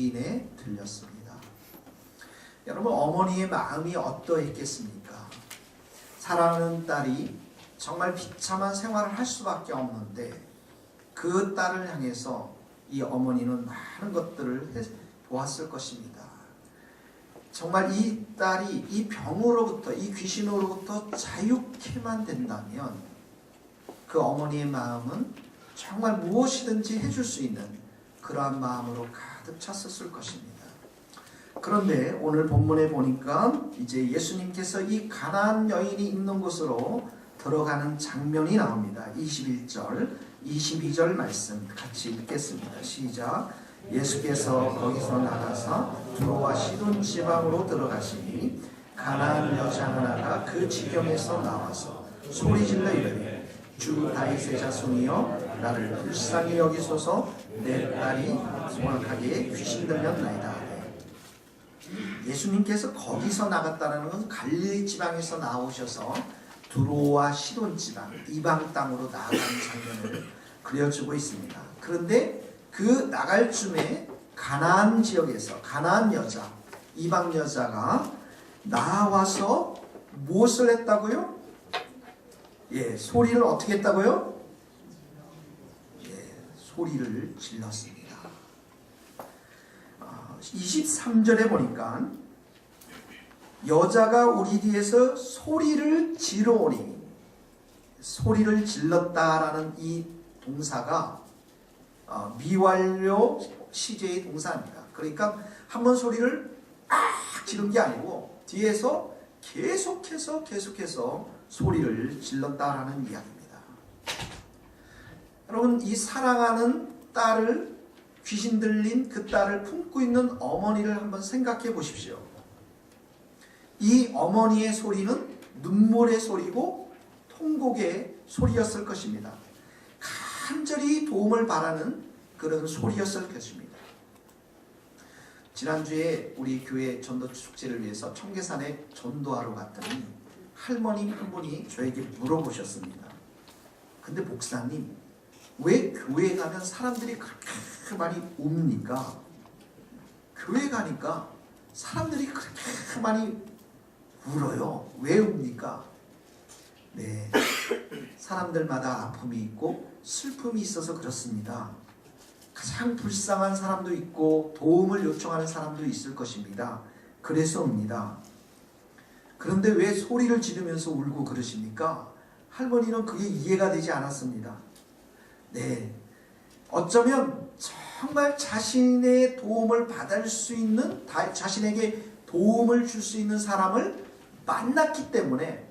에 들렸습니다. 여러분, 어머니의 마음이 어떠했겠습니까? 사랑하는 딸이 정말 비참한 생활을 할 수밖에 없는데 그 딸을 향해서 이 어머니는 많은 것들을 보았을 것입니다. 정말 이 딸이 이 병으로부터, 이 귀신으로부터 자유케만 된다면 그 어머니의 마음은 정말 무엇이든지 해줄 수 있는 그러한 마음으로 가득 찼었을 것입니다. 그런데 오늘 본문에 보니까 이제 예수님께서 이 가나안 여인이 있는 곳으로 들어가는 장면이 나옵니다. 21절, 22절 말씀 같이 읽겠습니다. 시작. 예수께서 거기서 나가사 두로와 시돈 지방으로 들어가시니 가나안 여자 하나가 그 지경에서 나와서 소리질러 이르되 주 다윗의 자손이여 나를 불쌍히 여기소서 내 딸이 소악하게 귀신 들렸나이다. 예수님께서 거기서 나갔다는 것은 갈릴리 지방에서 나오셔서 두로와 시돈 지방 이방 땅으로 나아가는 장면을 그려주고 있습니다. 그런데 그 나갈 쯤에 가나안 지역에서 가나안 여자, 이방 여자가 나와서 무엇을 했다고요? 소리를 어떻게 했다고요? 소리를 질렀습니다. 23절에 보니까 여자가 우리 뒤에서 소리를 지르오니, 소리를 질렀다라는 이 동사가 미완료 시제의 동사입니다. 그러니까 한번 소리를 지른 게 아니고 뒤에서 계속해서 소리를 질렀다라는 이야기입니다. 여러분, 이 사랑하는 딸을, 귀신 들린 그 딸을 품고 있는 어머니를 한번 생각해 보십시오. 이 어머니의 소리는 눈물의 소리고 통곡의 소리였을 것입니다. 간절히 도움을 바라는 그런 소리였을 것입니다. 지난주에 우리 교회 전도 축제를 위해서 청계산에 전도하러 갔더니 할머니 한 분이 저에게 물어보셨습니다. 근데 목사님, 왜 교회 가면 사람들이 그렇게 많이 웁니까? 교회 가니까 사람들이 그렇게 많이 울어요. 왜 웁니까? 네, 사람들마다 아픔이 있고 슬픔이 있어서 그렇습니다. 가장 불쌍한 사람도 있고 도움을 요청하는 사람도 있을 것입니다. 그래서 웁니다. 그런데 왜 소리를 지르면서 울고 그러십니까? 할머니는 그게 이해가 되지 않았습니다. 네, 어쩌면 정말 자신의 도움을 받을 수 있는, 자신에게 도움을 줄 수 있는 사람을 만났기 때문에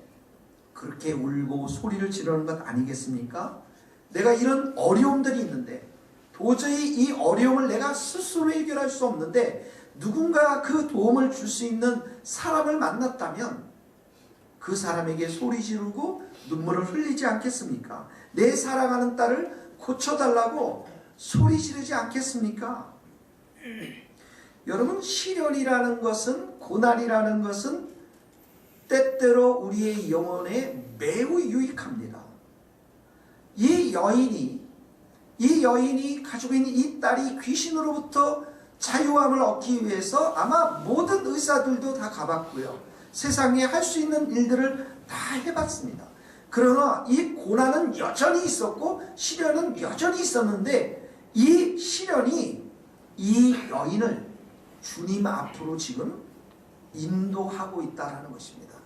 그렇게 울고 소리를 지르는 것 아니겠습니까? 내가 이런 어려움들이 있는데 도저히 이 어려움을 내가 스스로 해결할 수 없는데 누군가 그 도움을 줄 수 있는 사람을 만났다면 그 사람에게 소리 지르고 눈물을 흘리지 않겠습니까? 내 사랑하는 딸을 고쳐달라고 소리 지르지 않겠습니까? 여러분, 시련이라는 것은, 고난이라는 것은 때때로 우리의 영혼에 매우 유익합니다. 이 여인이 가지고 있는 이 딸이 귀신으로부터 자유함을 얻기 위해서 아마 모든 의사들도 다 가봤고요. 세상에 할 수 있는 일들을 다 해봤습니다. 그러나 이 고난은 여전히 있었고 시련은 여전히 있었는데 이 시련이 이 여인을 주님 앞으로 지금 인도하고 있다는 것입니다.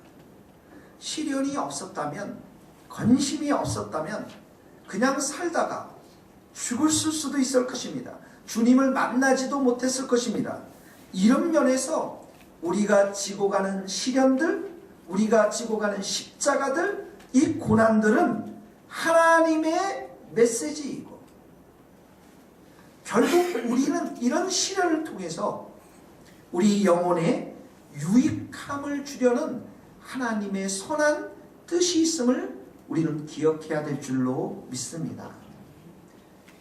시련이 없었다면, 건심이 없었다면 그냥 살다가 죽을 수도 있을 것입니다. 주님을 만나지도 못했을 것입니다. 이런 면에서 우리가 지고 가는 시련들, 우리가 지고 가는 십자가들, 이 고난들은 하나님의 메시지이고 결국 우리는 이런 시련을 통해서 우리 영혼에 유익함을 주려는 하나님의 선한 뜻이 있음을 우리는 기억해야 될 줄로 믿습니다.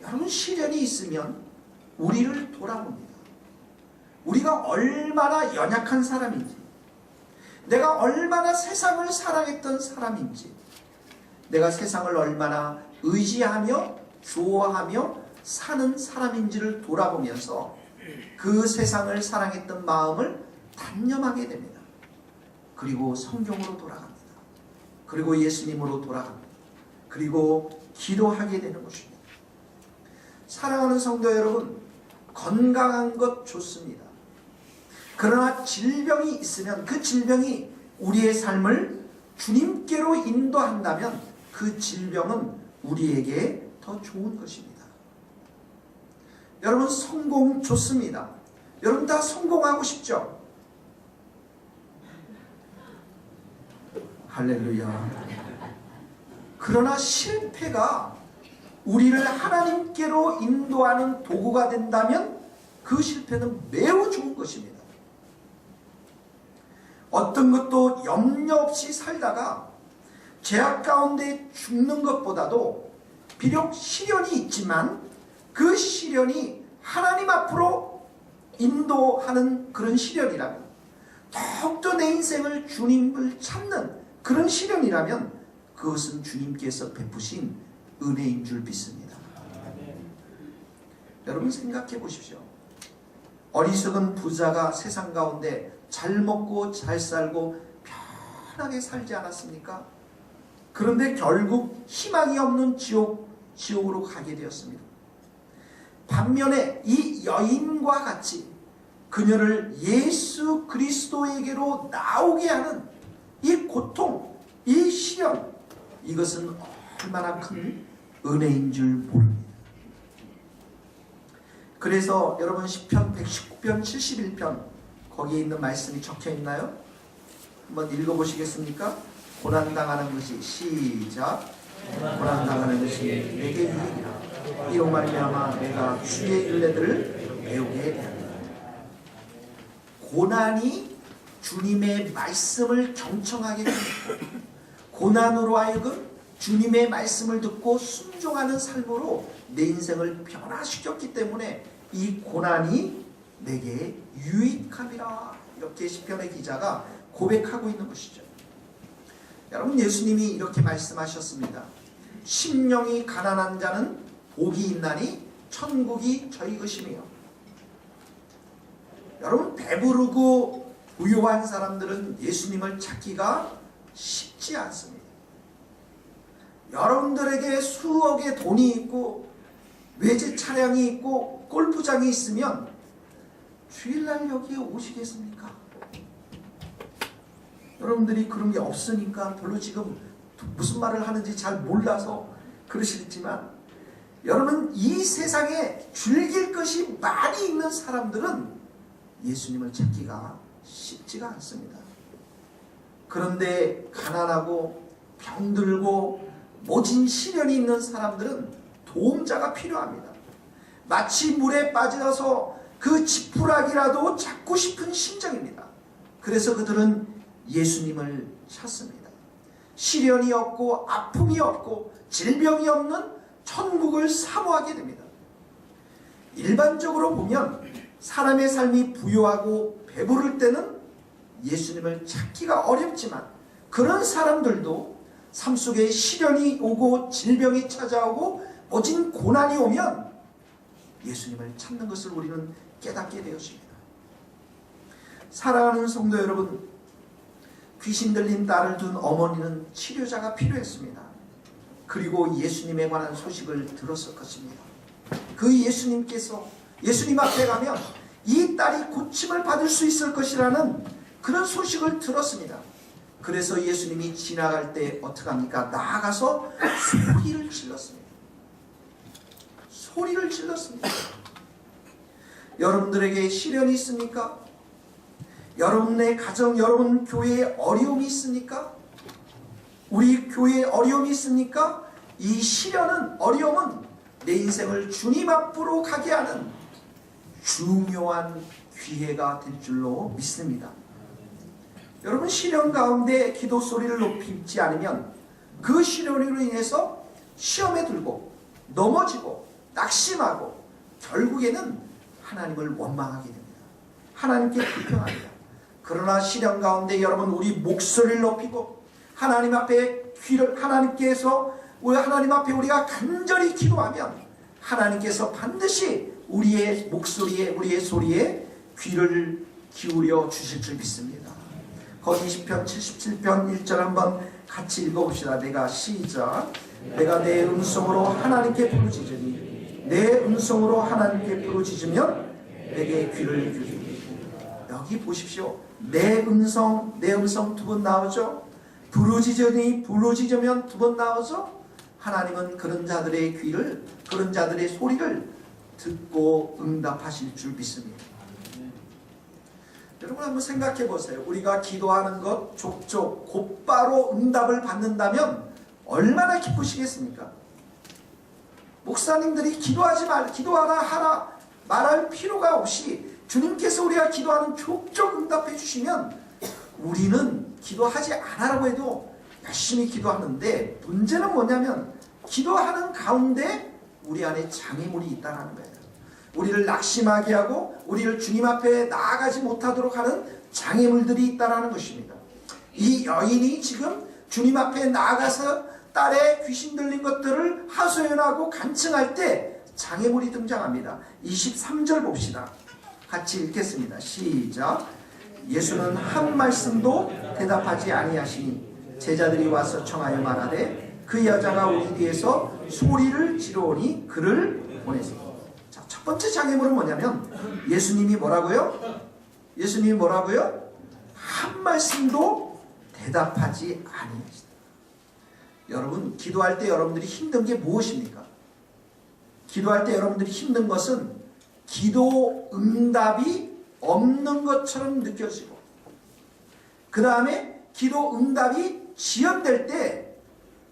여러분, 시련이 있으면 우리를 돌아봅니다. 우리가 얼마나 연약한 사람인지, 내가 얼마나 세상을 사랑했던 사람인지, 내가 세상을 얼마나 의지하며 좋아하며 사는 사람인지를 돌아보면서 그 세상을 사랑했던 마음을 단념하게 됩니다. 그리고 성경으로 돌아갑니다. 그리고 예수님으로 돌아갑니다. 그리고 기도하게 되는 것입니다. 사랑하는 성도 여러분, 건강한 것 좋습니다. 그러나 질병이 있으면 그 질병이 우리의 삶을 주님께로 인도한다면 그 질병은 우리에게 더 좋은 것입니다. 여러분, 성공 좋습니다. 여러분 다 성공하고 싶죠? 할렐루야. 그러나 실패가 우리를 하나님께로 인도하는 도구가 된다면 그 실패는 매우 좋은 것입니다. 어떤 것도 염려 없이 살다가 죄악 가운데 죽는 것보다도 비록 시련이 있지만 그 시련이 하나님 앞으로 인도하는 그런 시련이라면, 더욱더 내 인생을 주님을 찾는 그런 시련이라면 그것은 주님께서 베푸신 은혜인 줄 믿습니다. 여러분 생각해 보십시오. 어리석은 부자가 세상 가운데 잘 먹고 잘 살고 편하게 살지 않았습니까? 그런데 결국 희망이 없는 지옥으로 가게 되었습니다. 반면에 이 여인과 같이 그녀를 예수 그리스도에게로 나오게 하는 이 고통, 이 시련, 이것은 얼마나 큰 은혜인 줄 모릅니다. 그래서 여러분 시편 119편 71편 거기에 있는 말씀이 적혀 있나요? 한번 읽어보시겠습니까? 고난당하는 것이 시작. 고난당하는 것이 내게 유익이라. 이로 말미암아 내가 주의 율례들을 배우게 되었다. 고난이 주님의 말씀을 경청하게 됩니다. 고난으로 하여금 주님의 말씀을 듣고 순종하는 삶으로 내 인생을 변화시켰기 때문에 이 고난이 내게 유익함이라, 이렇게 시편의 기자가 고백하고 있는 것이죠. 여러분, 예수님이 이렇게 말씀하셨습니다. 심령이 가난한 자는 복이 있나니 천국이 저희 것이며. 여러분, 배부르고 부유한 사람들은 예수님을 찾기가 쉽지 않습니다. 여러분들에게 수억의 돈이 있고 외제 차량이 있고 골프장이 있으면 주일날 여기에 오시겠습니까? 여러분들이 그런 게 없으니까 별로 지금 무슨 말을 하는지 잘 몰라서 그러시겠지만, 여러분, 이 세상에 즐길 것이 많이 있는 사람들은 예수님을 찾기가 쉽지가 않습니다. 그런데 가난하고 병들고 모진 시련이 있는 사람들은 도움자가 필요합니다. 마치 물에 빠져서 그 지푸라기라도 잡고 싶은 심정입니다. 그래서 그들은 예수님을 찾습니다. 시련이 없고 아픔이 없고 질병이 없는 천국을 사모하게 됩니다. 일반적으로 보면 사람의 삶이 부유하고 배부를 때는 예수님을 찾기가 어렵지만, 그런 사람들도 삶 속에 시련이 오고 질병이 찾아오고 모진 고난이 오면 예수님을 찾는 것을 우리는 깨닫게 되었습니다. 사랑하는 성도 여러분, 귀신 들린 딸을 둔 어머니는 치료자가 필요했습니다. 그리고 예수님에 관한 소식을 들었을 것입니다. 그 예수님께서 예수님 앞에 가면 이 딸이 고침을 받을 수 있을 것이라는 그런 소식을 들었습니다. 그래서 예수님이 지나갈 때 어떻게 합니까? 나아가서 소리를 질렀습니다. 소리를 질렀습니다. 여러분들에게 시련이 있습니까? 여러분의 가정, 여러분 교회에 어려움이 있습니까? 우리 교회에 어려움이 있습니까? 이 시련은, 어려움은 내 인생을 주님 앞으로 가게 하는 중요한 기회가 될 줄로 믿습니다. 여러분, 시련 가운데 기도 소리를 높이지 않으면 그 시련으로 인해서 시험에 들고 넘어지고 낙심하고 결국에는 하나님을 원망하게 됩니다. 하나님께 불평합니다. 그러나 시련 가운데 여러분, 우리 목소리를 높이고 하나님 앞에 하나님 앞에 우리가 간절히 기도하면 하나님께서 반드시 우리의 목소리에, 우리의 소리에 귀를 기울여 주실 줄 믿습니다. 거기 시편 77편 1절 한번 같이 읽어봅시다. 내가 시작. 내가 내 음성으로 하나님께 부르짖으니 내 음성으로 하나님께 부르짖으면 내게 귀를 기울이리. 여기 보십시오. 내 음성 두 번 나오죠. 부르짖으니 부르짖으면 두 번 나오죠. 하나님은 그런 자들의 귀를, 그런 자들의 소리를 듣고 응답하실 줄 믿습니다. 여러분 한번 생각해 보세요. 우리가 기도하는 것 족족 곧바로 응답을 받는다면 얼마나 기쁘시겠습니까? 목사님들이 기도하라 하라 말할 필요가 없이 주님께서 우리가 기도하는 족족 응답해 주시면 우리는 기도하지 않으라고 해도 열심히 기도하는데, 문제는 뭐냐면 기도하는 가운데 우리 안에 장애물이 있다는 거예요. 우리를 낙심하게 하고 우리를 주님 앞에 나아가지 못하도록 하는 장애물들이 있다는 것입니다. 이 여인이 지금 주님 앞에 나아가서 딸의 귀신 들린 것들을 하소연하고 간증할 때 장애물이 등장합니다. 23절 봅시다. 같이 읽겠습니다. 시작. 예수는 한 말씀도 대답하지 아니하시니 제자들이 와서 청하여 말하되 그 여자가 우리 뒤에서 소리를 지르오니 그를 보내소서. 자, 첫 번째 장애물은 뭐냐면 예수님이 뭐라고요? 예수님이 뭐라고요? 한 말씀도 대답하지 아니하시다. 여러분, 기도할 때 여러분들이 힘든 게 무엇입니까? 기도할 때 여러분들이 힘든 것은 기도 응답이 없는 것처럼 느껴지고, 그 다음에 기도 응답이 지연될 때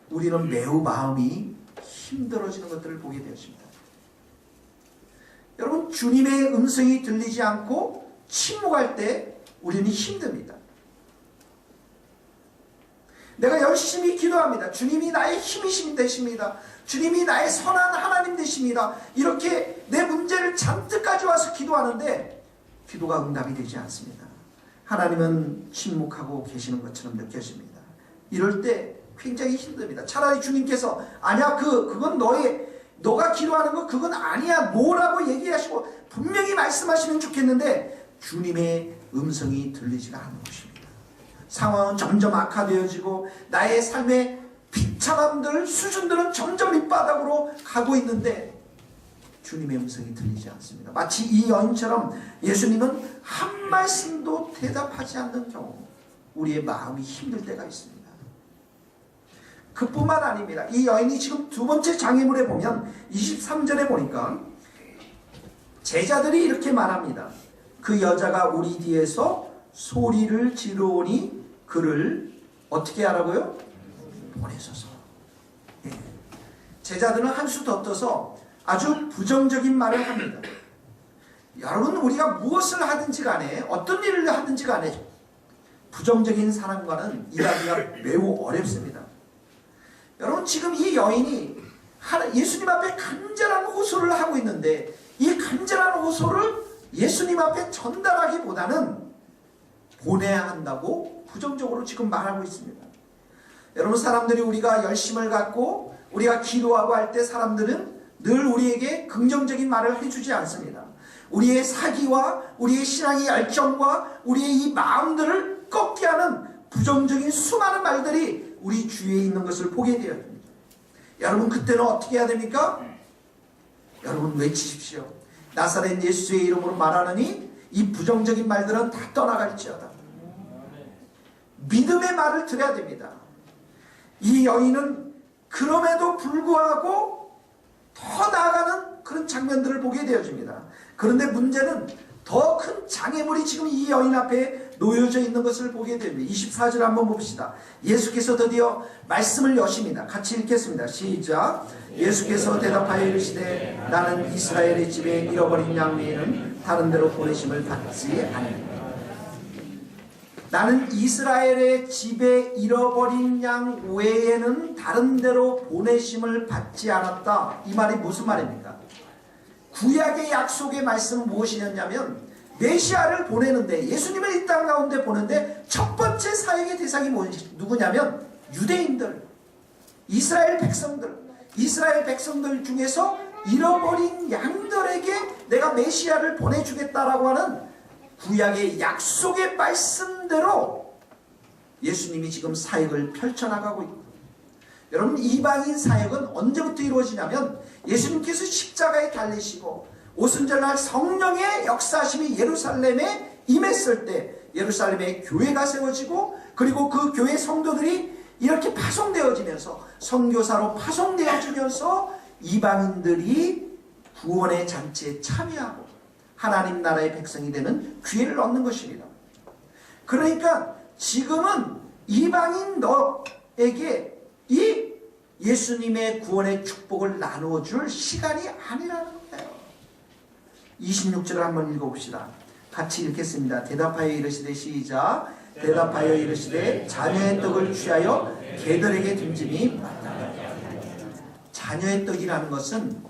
우리는 매우 마음이 힘들어지는 것들을 보게 되었습니다. 여러분, 주님의 음성이 들리지 않고 침묵할 때 우리는 힘듭니다. 내가 열심히 기도합니다. 주님이 나의 힘이 되십니다. 주님이 나의 선한 하나님 되십니다. 이렇게 내 문제를 잔뜩 가져와서 기도하는데 기도가 응답이 되지 않습니다. 하나님은 침묵하고 계시는 것처럼 느껴집니다. 이럴 때 굉장히 힘듭니다. 차라리 주님께서 아니야, 그건 너가 기도하는 거 그건 아니야, 뭐라고 얘기하시고 분명히 말씀하시면 좋겠는데 주님의 음성이 들리지가 않는 것입니다. 상황은 점점 악화되어지고 나의 삶의 비참함들, 수준들은 점점 밑바닥으로 가고 있는데 주님의 음성이 들리지 않습니다. 마치 이 여인처럼 예수님은 한 말씀도 대답하지 않는 경우 우리의 마음이 힘들 때가 있습니다. 그뿐만 아닙니다. 이 여인이 지금 두 번째 장애물에 보면 23절에 보니까 제자들이 이렇게 말합니다. 그 여자가 우리 뒤에서 소리를 지르오니 그를 어떻게 하라고요? 보내소서. 예. 제자들은 한 수 더 떠서 아주 부정적인 말을 합니다. 여러분, 우리가 무엇을 하든지 간에 어떤 일을 하든지 간에 부정적인 사람과는 일하기가 매우 어렵습니다. 여러분, 지금 이 여인이 예수님 앞에 간절한 호소를 하고 있는데 이 간절한 호소를 예수님 앞에 전달하기보다는 보내야 한다고 부정적으로 지금 말하고 있습니다. 여러분, 사람들이 우리가 열심을 갖고 우리가 기도하고 할 때 사람들은 늘 우리에게 긍정적인 말을 해주지 않습니다. 우리의 사기와 우리의 신앙의 열정과 우리의 이 마음들을 꺾게 하는 부정적인 수많은 말들이 우리 주위에 있는 것을 보게 되어야 됩니다. 여러분, 그때는 어떻게 해야 됩니까? 여러분, 외치십시오. 나사렛 예수의 이름으로 말하느니 이 부정적인 말들은 다 떠나갈지어다. 믿음의 말을 드려야 됩니다. 이 여인은 그럼에도 불구하고 더 나아가는 그런 장면들을 보게 되어집니다. 그런데 문제는 더 큰 장애물이 지금 이 여인 앞에 놓여져 있는 것을 보게 됩니다. 24절 한번 봅시다. 예수께서 드디어 말씀을 여십니다. 같이 읽겠습니다. 시작. 예수께서 대답하여 이르시되 나는 이스라엘의 집에 잃어버린 양 외에는 다른 데로 보내심을 받지 않으리라. 나는 이스라엘의 집에 잃어버린 양 외에는 다른 데로 보내심을 받지 않았다. 이 말이 무슨 말입니까? 구약의 약속의 말씀은 무엇이냐면 메시아를 보내는데, 예수님을 이 땅 가운데 보는데 첫 번째 사역의 대상이 누구냐면 유대인들, 이스라엘 백성들 중에서 잃어버린 양들에게 내가 메시아를 보내주겠다라고 하는 구약의 약속의 말씀대로 예수님이 지금 사역을 펼쳐나가고 있고, 여러분 이방인 사역은 언제부터 이루어지냐면 예수님께서 십자가에 달리시고 오순절날 성령의 역사심이 예루살렘에 임했을 때 예루살렘에 교회가 세워지고, 그리고 그 교회 성도들이 이렇게 파송되어지면서 선교사로 파송되어지면서 이방인들이 구원의 잔치에 참여하고 하나님 나라의 백성이 되는 기회를 얻는 것입니다. 그러니까 지금은 이방인 너에게 이 예수님의 구원의 축복을 나누어 줄 시간이 아니라는 거예요. 26절을 한번 읽어봅시다. 같이 읽겠습니다. 대답하여 이르시되, 시작. 대답하여 이르시되 자녀의 떡을 취하여 개들에게 던짐이 마땅하다. 자녀의 떡이라는 것은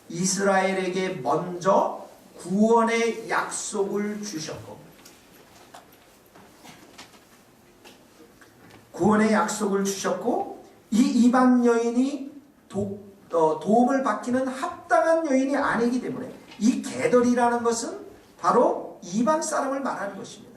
이스라엘에게 먼저 구원의 약속을 주셨고, 구원의 약속을 주셨고, 이 이방 여인이 도움을 받기는 합당한 여인이 아니기 때문에 이 개들이라는 것은 바로 이방 사람을 말하는 것입니다.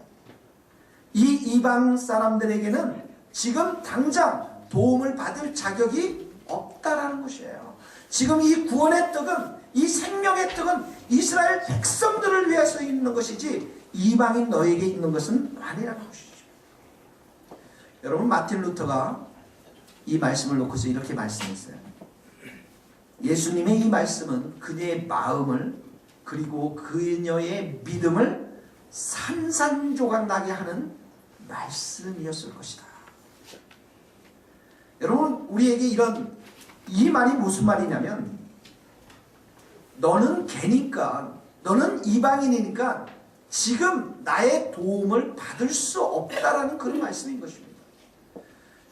이 이방 사람들에게는 지금 당장 도움을 받을 자격이 없다라는 것이에요. 지금 이 구원의 떡은, 이 생명의 떡은 이스라엘 백성들을 위해서 있는 것이지 이방인 너에게 있는 것은 아니라는 것이죠. 여러분, 마틴 루터가 이 말씀을 놓고서 이렇게 말씀했어요. 예수님의 이 말씀은 그녀의 마음을, 그리고 그녀의 믿음을 산산조각 나게 하는 말씀이었을 것이다. 여러분, 우리에게 이 말이 무슨 말이냐면, 너는 개니까, 너는 이방인이니까 지금 나의 도움을 받을 수 없다라는 그런 말씀인 것입니다.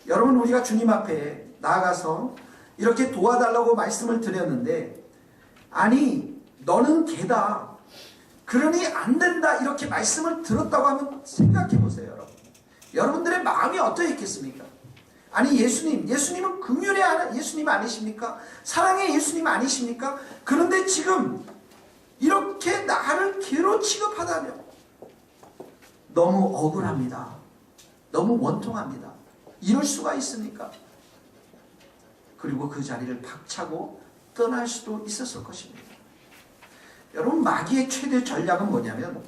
여러분, 우리가 주님 앞에 나아가서 이렇게 도와달라고 말씀을 드렸는데, 아니 너는 개다, 그러니 안 된다, 이렇게 말씀을 들었다고 하면 생각해 보세요. 여러분, 여러분들의 마음이 어떠했겠습니까? 아니 예수님은 긍휼의 예수님 아니십니까? 사랑의 예수님 아니십니까? 그런데 지금 이렇게 나를 개로 취급하다며 너무 억울합니다. 너무 원통합니다. 이럴 수가 있습니까? 그리고 그 자리를 박차고 떠날 수도 있었을 것입니다. 여러분, 마귀의 최대 전략은 뭐냐면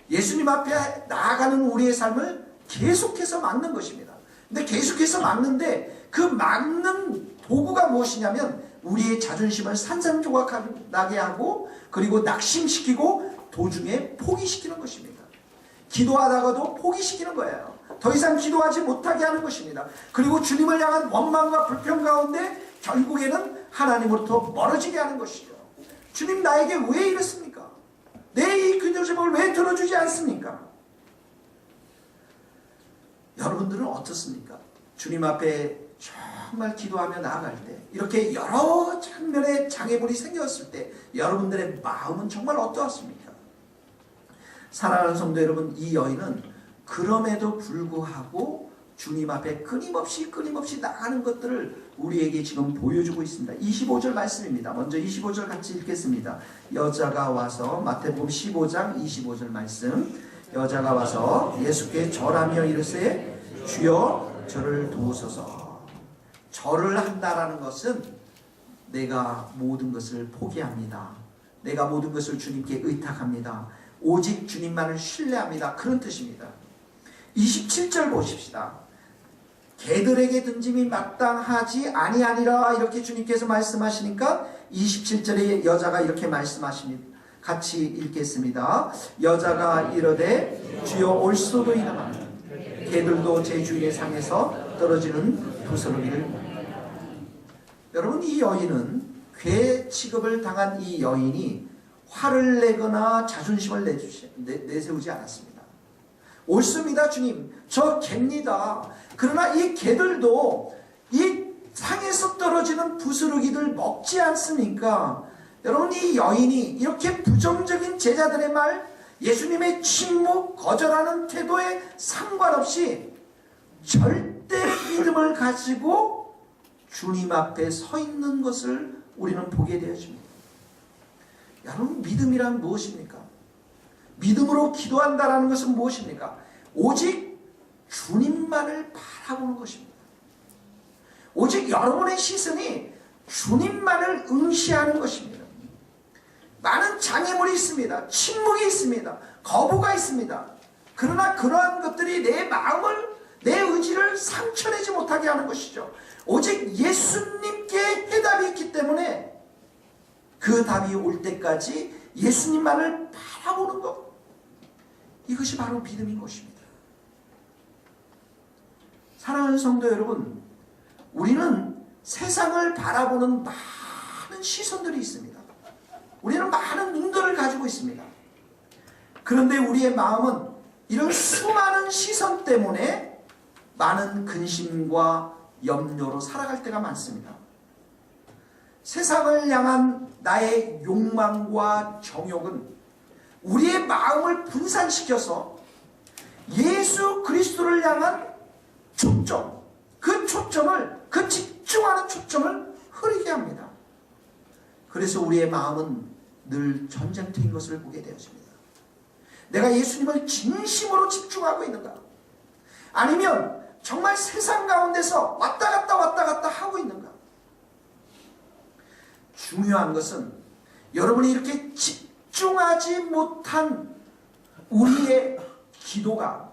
예수님 앞에 나아가는 우리의 삶을 계속해서 막는 것입니다. 근데 계속해서 막는데 그 막는 도구가 무엇이냐면 우리의 자존심을 산산조각나게 하고, 그리고 낙심시키고 도중에 포기시키는 것입니다. 기도하다가도 포기시키는 거예요. 더 이상 기도하지 못하게 하는 것입니다. 그리고 주님을 향한 원망과 불평 가운데 결국에는 하나님으로부터 멀어지게 하는 것이죠. 주님, 나에게 왜 이렇습니까? 내 이 기도제목을 왜 들어주지 않습니까? 여러분들은 어떻습니까? 주님 앞에 정말 기도하며 나아갈 때, 이렇게 여러 장면의 장애물이 생겼을 때 여러분들의 마음은 정말 어떠했습니까? 사랑하는 성도 여러분, 이 여인은 그럼에도 불구하고 주님 앞에 끊임없이 나가는 것들을 우리에게 지금 보여주고 있습니다. 25절 말씀입니다. 먼저 25절 같이 읽겠습니다. 여자가 와서, 마태복음 15장 25절 말씀. 여자가 와서 예수께 절하며 이르되, 주여 저를 도우소서. 절을 한다라는 것은 내가 모든 것을 포기합니다. 내가 모든 것을 주님께 의탁합니다. 오직 주님만을 신뢰합니다. 그런 뜻입니다. 27절 보십시다. 개들에게 던짐이 마땅하지 아니하니라, 이렇게 주님께서 말씀하시니까 27절에 여자가 이렇게 말씀하십니다. 같이 읽겠습니다. 여자가 이르되, 주여 올 수도 있나마 개들도 제 주인의 상에서 떨어지는 부스러기를. 여러분, 이 여인은 괴 취급을 당한 이 여인이 화를 내거나 자존심을 내세우지 않았습니다. 옳습니다, 주님. 저 개입니다. 그러나 이 개들도 이 상에서 떨어지는 부스러기들 먹지 않습니까? 여러분, 이 여인이 이렇게 부정적인 제자들의 말, 예수님의 침묵, 거절하는 태도에 상관없이 절대 믿음을 가지고 주님 앞에 서 있는 것을 우리는 보게 되어집니다. 여러분, 믿음이란 무엇입니까? 믿음으로 기도한다라는 것은 무엇입니까? 오직 주님만을 바라보는 것입니다. 오직 여러분의 시선이 주님만을 응시하는 것입니다. 많은 장애물이 있습니다. 침묵이 있습니다. 거부가 있습니다. 그러나 그러한 것들이 내 마음을, 내 의지를 상처내지 못하게 하는 것이죠. 오직 예수님께 해답이 있기 때문에 그 답이 올 때까지 예수님만을 바라보는 것, 이것이 바로 믿음인 것입니다. 사랑하는 성도 여러분, 우리는 세상을 바라보는 많은 시선들이 있습니다. 우리는 많은 눈들을 가지고 있습니다. 그런데 우리의 마음은 이런 수많은 시선 때문에 많은 근심과 염려로 살아갈 때가 많습니다. 세상을 향한 나의 욕망과 정욕은 우리의 마음을 분산시켜서 예수 그리스도를 향한 초점, 그 초점을, 그 집중하는 초점을 흐리게 합니다. 그래서 우리의 마음은 늘 전쟁터인 것을 보게 되었습니다. 내가 예수님을 진심으로 집중하고 있는가? 아니면 정말 세상 가운데서 왔다 갔다 하고 있는가? 중요한 것은 여러분이 이렇게 집중하지 못한 우리의 기도가,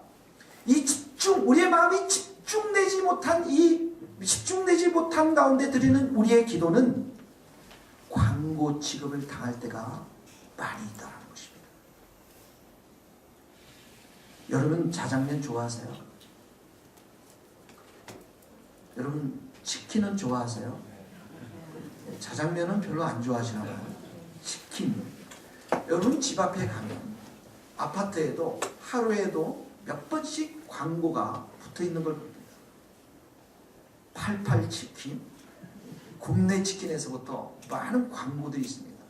우리의 마음이 집중되지 못한 가운데 드리는 우리의 기도는 광고 취급을 당할 때가 많이 있다는 것입니다. 여러분, 자장면 좋아하세요? 여러분, 치킨은 좋아하세요? 자장면은 별로 안 좋아하시나 봐요. 치킨. 여러분, 집 앞에 가면 아파트에도 하루에도 몇 번씩 광고가 붙어 있는 걸 봅니다. 88치킨, 굽네 치킨에서부터 많은 광고들이 있습니다.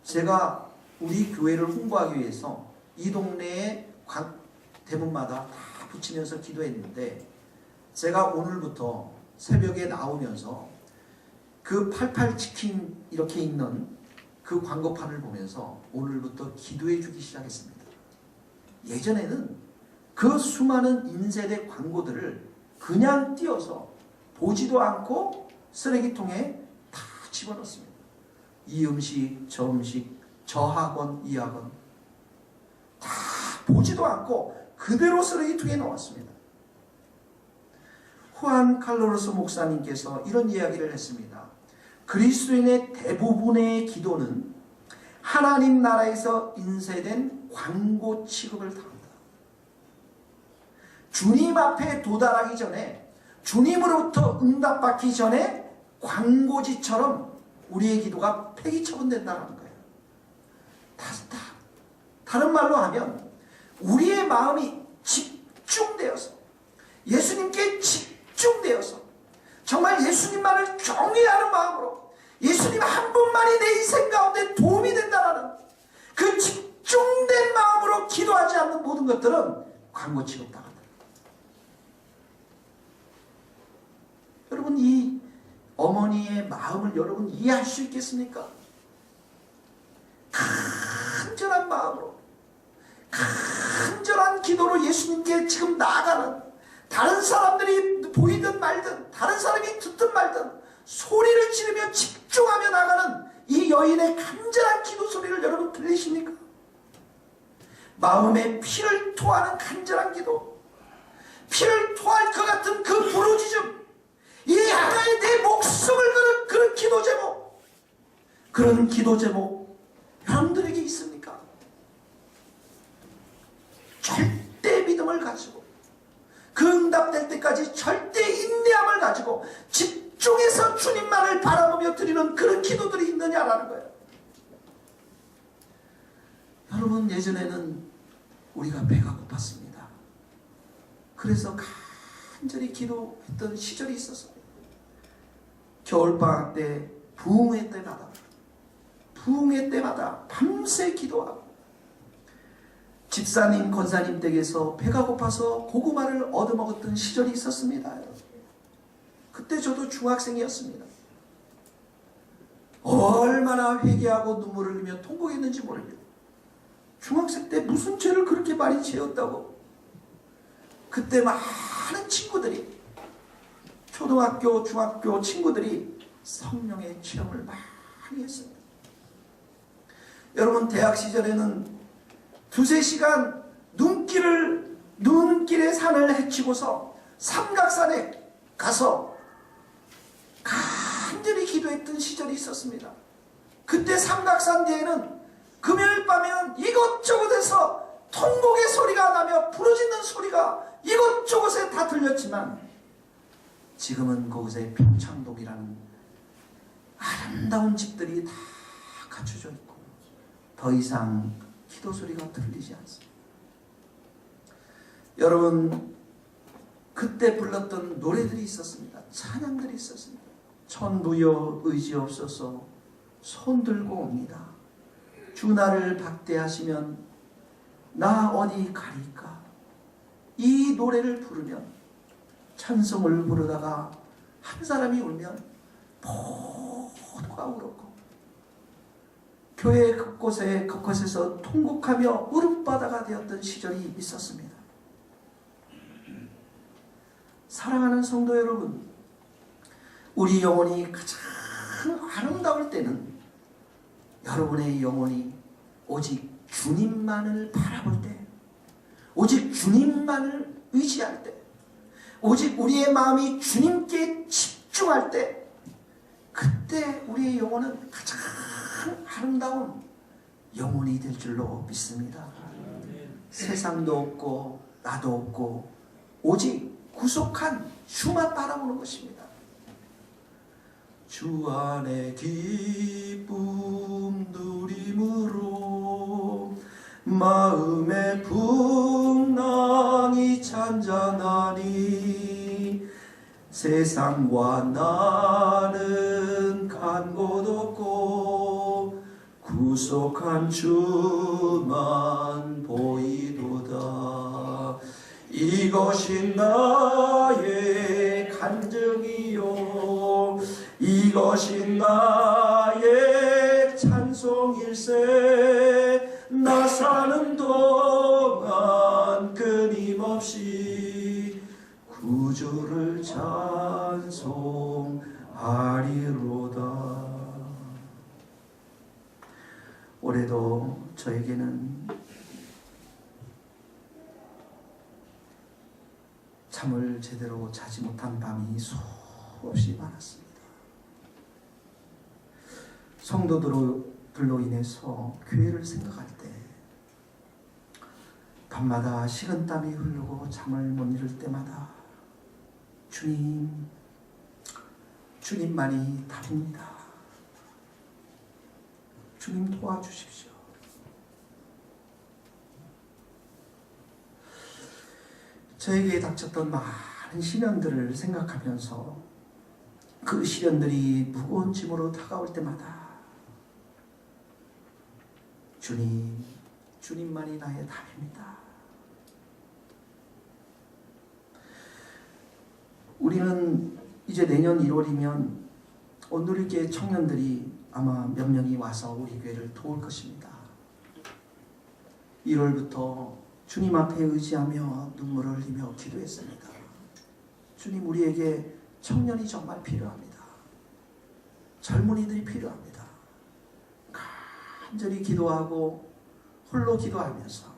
제가 우리 교회를 홍보하기 위해서 이 동네에 대문마다 다 붙이면서 기도했는데, 제가 오늘부터 새벽에 나오면서 그 88치킨 이렇게 있는 그 광고판을 보면서 오늘부터 기도해 주기 시작했습니다. 예전에는 그 수많은 인쇄된 광고들을 그냥 띄어서 보지도 않고 쓰레기통에 다 집어넣습니다. 이 음식, 저 음식, 저 학원, 이 학원 다 보지도 않고 그대로 쓰레기통에 넣었습니다. 후안 칼로로스 목사님께서 이런 이야기를 했습니다. 그리스도인의 대부분의 기도는 하나님 나라에서 인쇄된 광고 취급을 당합니다. 주님 앞에 도달하기 전에, 주님으로부터 응답받기 전에 광고지처럼 우리의 기도가 폐기 처분된다는 거예요. 다른 말로 하면 우리의 마음이 집중되어서, 예수님께 집중되어서 정말 예수님만을 경외하는 마음으로 예수님 한 분만이 내 인생 가운데 도움이 된다는 그 집중된 마음으로 기도하지 않는 모든 것들은 광고 취급당한다. 여러분, 이 어머니의 마음을 여러분 이해할 수 있겠습니까? 간절한 마음으로, 간절한 기도로 예수님께 지금 나아가는, 다른 사람들이 보이든 말든, 다른 사람이 듣든 말든 소리를 지르며 집중하며 나가는 이 여인의 간절한 기도 소리를 여러분 들리십니까? 마음에 피를 토하는 간절한 기도, 피를 토할 것 같은 그 부르짖음, 이 하나의 내 목숨을 거는 그런 기도 제목, 그런 기도 제목 여러분들에게 있습니까? 절대 믿음을 가지고, 그 응답될 때까지 절대 인내함을 가지고 집중해서 주님만을 바라보며 드리는 그런 기도들이 있느냐라는 거예요. 여러분, 예전에는 우리가 배가 고팠습니다. 그래서 간절히 기도했던 시절이 있었습니다. 겨울방학 때 부흥회 때마다 밤새 기도하고, 집사님, 권사님 댁에서 배가 고파서 고구마를 얻어먹었던 시절이 있었습니다. 그때 저도 중학생이었습니다. 얼마나 회개하고 눈물을 흘리며 통곡했는지 모릅니다. 중학생 때 무슨 죄를 그렇게 많이 지었다고. 그때 많은 친구들이, 초등학교, 중학교 친구들이 성령의 체험을 많이 했습니다. 여러분, 대학 시절에는 두세 시간 눈길의 산을 헤치고서 삼각산에 가서 간절히 기도했던 시절이 있었습니다. 그때 삼각산 뒤에는 금요일 밤에는 이것저것에서 통곡의 소리가 나며 부르짖는 소리가 이것저것에 다 들렸지만, 지금은 그곳에 평창동이라는 아름다운 집들이 다 갖춰져 있고 더 이상 기도 소리가 들리지 않습니다. 여러분, 그때 불렀던 노래들이 있었습니다. 찬양들이 있었습니다. 천부여 의지없어서 손들고 옵니다. 주 나를 박대하시면 나 어디 가리까. 이 노래를 부르면, 찬송을 부르다가 한 사람이 울면 모두가 울었고, 교회 그곳에서 통곡하며 울음바다가 되었던 시절이 있었습니다. 사랑하는 성도 여러분, 우리 영혼이 가장 아름다울 때는 여러분의 영혼이 오직 주님만을 바라볼 때, 오직 주님만을 의지할 때, 오직 우리의 마음이 주님께 집중할 때, 그때 우리의 영혼은 가장 아름다운 영혼이 될 줄로 믿습니다. 세상도 없고 나도 없고 오직 구속한 주만 바라보는 것입니다. 주 안에 기쁨 누림으로 마음의 풍랑이 잔잔하니, 세상과 나는 간 곳 없고 구속한 주만 보이도다. 이것이 나의 간증이요, 이것이 나의 찬송일세. 나 사는 동안 끊임없이 구주를 찬송하리로다. 올해도 저에게는 잠을 제대로 자지 못한 밤이 수없이 많았습니다. 성도들로 인해서 교회를 생각할 때 밤마다 식은땀이 흐르고 잠을 못 이룰 때마다 주님만이 답입니다. 주님 도와주십시오. 저에게 닥쳤던 많은 시련들을 생각하면서 그 시련들이 무거운 짐으로 다가올 때마다 주님만이 나의 답입니다. 우리는 이제 내년 1월이면 온누리교회 청년들이 아마 몇 명이 와서 우리 교회를 도울 것입니다. 1월부터 주님 앞에 의지하며 눈물을 흘리며 기도했습니다. 주님, 우리에게 청년이 정말 필요합니다. 젊은이들이 필요합니다. 간절히 기도하고 홀로 기도하면서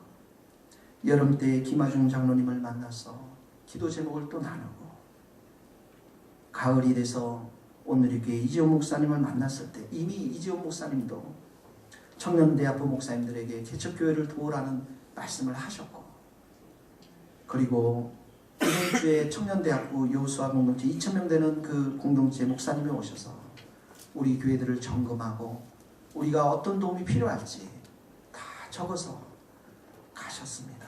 여름 때 김하중 장로님을 만나서 기도 제목을 또 나누고, 가을이 돼서 온누리교회 이지용 목사님을 만났을 때 이미 이지용 목사님도 청년대학부 목사님들에게 개척교회를 도우라는 말씀을 하셨고, 그리고 이번 주에 청년대학부 여호수아 공동체 2,000명 되는 그 공동체 목사님이 오셔서 우리 교회들을 점검하고 우리가 어떤 도움이 필요할지 다 적어서 가셨습니다.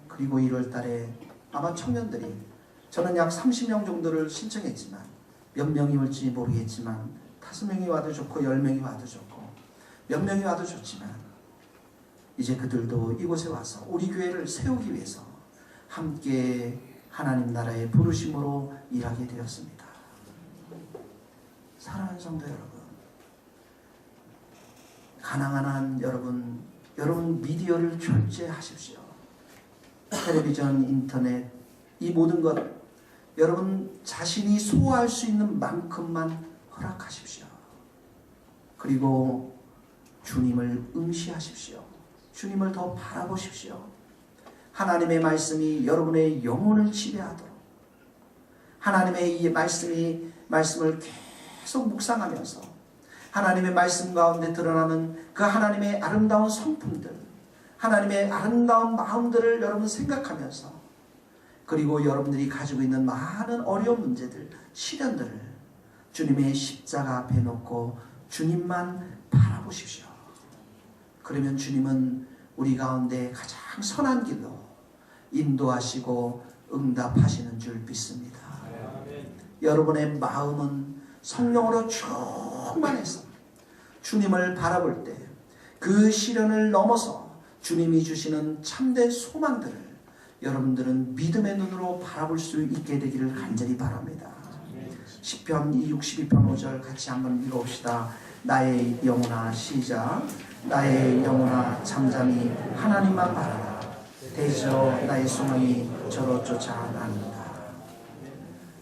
그리고 1월 달에 아마 청년들이, 저는 약 30명 정도를 신청했지만 몇 명이 올지 모르겠지만 5명이 와도 좋고 10명이 와도 좋고 몇 명이 와도 좋지만 이제 그들도 이곳에 와서 우리 교회를 세우기 위해서 함께 하나님 나라의 부르심으로 일하게 되었습니다. 사랑하는 성도 여러분, 하나하나 여러분 미디어를 절제하십시오. 텔레비전, 인터넷, 이 모든 것 여러분 자신이 소화할 수 있는 만큼만 허락하십시오. 그리고 주님을 응시하십시오. 주님을 더 바라보십시오. 하나님의 말씀이 여러분의 영혼을 지배하도록 하나님의 이 말씀을 계속 묵상하면서 하나님의 말씀 가운데 드러나는 그 하나님의 아름다운 성품들, 하나님의 아름다운 마음들을 여러분 생각하면서 그리고 여러분들이 가지고 있는 많은 어려운 문제들, 시련들을 주님의 십자가 앞에 놓고 주님만 바라보십시오. 그러면 주님은 우리 가운데 가장 선한 길로 인도하시고 응답하시는 줄 믿습니다. 여러분의 마음은 성령으로 충만해서 주님을 바라볼 때 그 시련을 넘어서 주님이 주시는 참된 소망들을 여러분들은 믿음의 눈으로 바라볼 수 있게 되기를 간절히 바랍니다. 시편 62편 5절 같이 한번 읽어봅시다. 나의 영혼아 시작. 나의 영혼아 잠잠히 하나님만 바라라. 대저 나의 소망이 저로 쫓아나는다.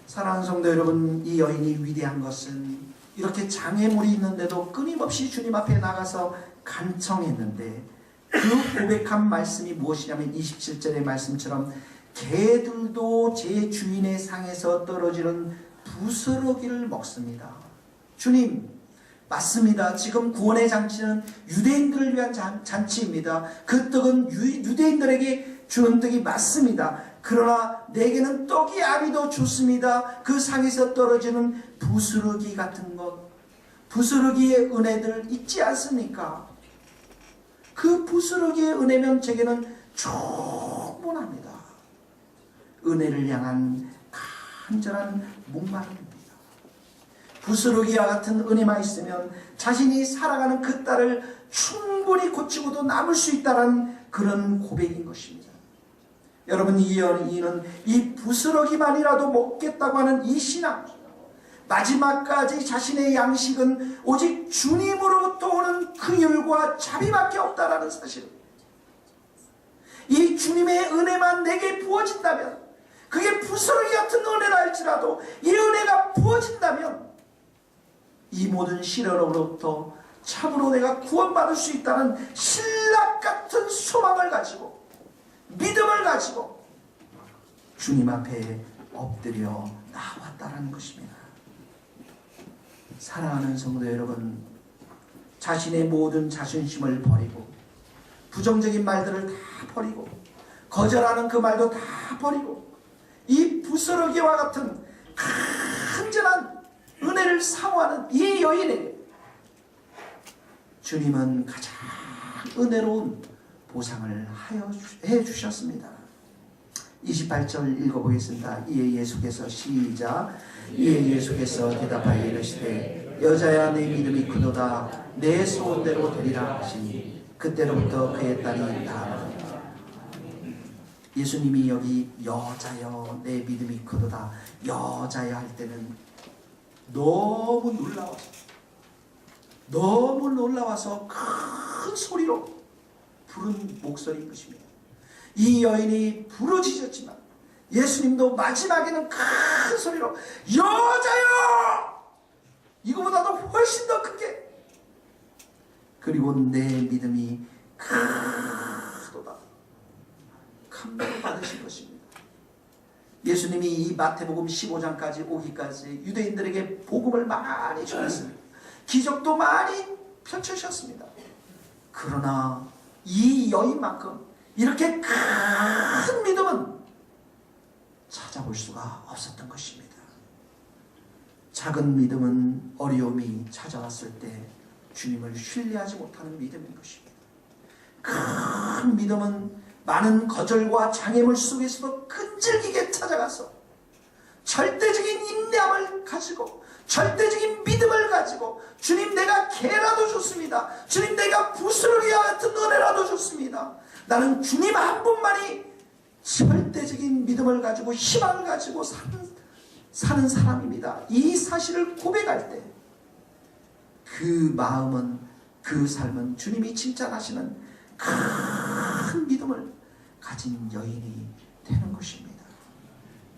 사랑하는 성도 여러분, 이 여인이 위대한 것은 이렇게 장애물이 있는데도 끊임없이 주님 앞에 나가서 간청했는데 그 고백한 말씀이 무엇이냐면 27절의 말씀처럼 개들도 제 주인의 상에서 떨어지는 부스러기를 먹습니다. 주님, 맞습니다. 지금 구원의 잔치는 유대인들을 위한 잔치입니다. 그 떡은 유대인들에게 주는 떡이 맞습니다. 그러나 내게는 떡이 아비도 좋습니다. 그 상에서 떨어지는 부스러기 같은 것, 부스러기의 은혜들 있지 않습니까? 그 부스러기의 은혜면 제게는 충분합니다. 은혜를 향한 간절한 목마름입니다. 부스러기와 같은 은혜만 있으면 자신이 살아가는 그 딸을 충분히 고치고도 남을 수 있다는 그런 고백인 것입니다. 여러분, 이 여인은 이 부스러기만이라도 먹겠다고 하는 이 신앙, 마지막까지 자신의 양식은 오직 주님으로부터 오는 그 율과 자비밖에 없다라는 사실, 이 주님의 은혜만 내게 부어진다면, 그게 부스러기 같은 은혜라 할지라도 이 은혜가 부어진다면 이 모든 시련으로부터 참으로 내가 구원받을 수 있다는 신락 같은 소망을 가지고 믿음을 가지고 주님 앞에 엎드려 나왔다라는 것입니다. 사랑하는 성도 여러분, 자신의 모든 자존심을 버리고 부정적인 말들을 다 버리고 거절하는 그 말도 다 버리고 이 부스러기와 같은 간절한 은혜를 사모하는 이 여인에게 주님은 가장 은혜로운 보상을 해 주셨습니다. 28절 읽어보겠습니다. 이에 예수께서 시작. 이에 예수께서 대답하여 이르시되 여자야 내 믿음이 크도다. 내 소원대로 되리라 하시니 그때로부터 그의 딸이 나아나더라. 예수님이 여기 여자여 내 믿음이 크도다, 여자여 할 때는 너무 놀라워서 큰 소리로 부른 목소리인 것입니다. 이 여인이 부르짖었지만 예수님도 마지막에는 큰 소리로 여자여! 이거보다도 훨씬 더 크게, 그리고 내 믿음이 크도다, 감동을 받으신 것입니다. 예수님이 이 마태복음 15장까지 오기까지 유대인들에게 복음을 많이 전했습니다. 기적도 많이 펼쳐주셨습니다. 그러나 이 여인만큼 이렇게 큰 믿음은 찾아볼 수가 없었던 것입니다. 작은 믿음은 어려움이 찾아왔을 때 주님을 신뢰하지 못하는 믿음인 것입니다. 큰 믿음은 많은 거절과 장애물 속에서도 끈질기게 찾아가서 절대적인 인내함을 가지고 절대적인 믿음을 가지고 주님, 내가 개라도 좋습니다. 주님, 내가 부스러기와 같은 은혜라도 좋습니다. 나는 주님 한 분만이 절대적인 믿음을 가지고 희망을 가지고 사는 사람입니다. 이 사실을 고백할 때 그 마음은 그 삶은 주님이 칭찬하시는 큰 믿음을 가진 여인이 되는 것입니다.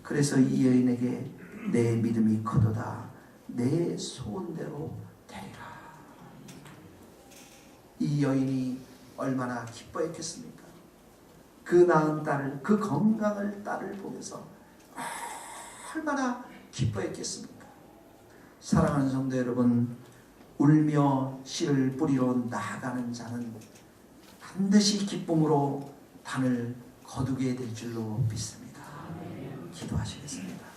그래서 이 여인에게 내 믿음이 커도다 내 소원대로 되리라. 이 여인이 얼마나 기뻐했겠습니까? 그 낳은 딸을, 그 건강을 딸을 보면서 얼마나 기뻐했겠습니까? 사랑하는 성도 여러분, 울며 씨를 뿌리러 나아가는 자는 반드시 기쁨으로 단을 거두게 될 줄로 믿습니다. 기도하시겠습니다.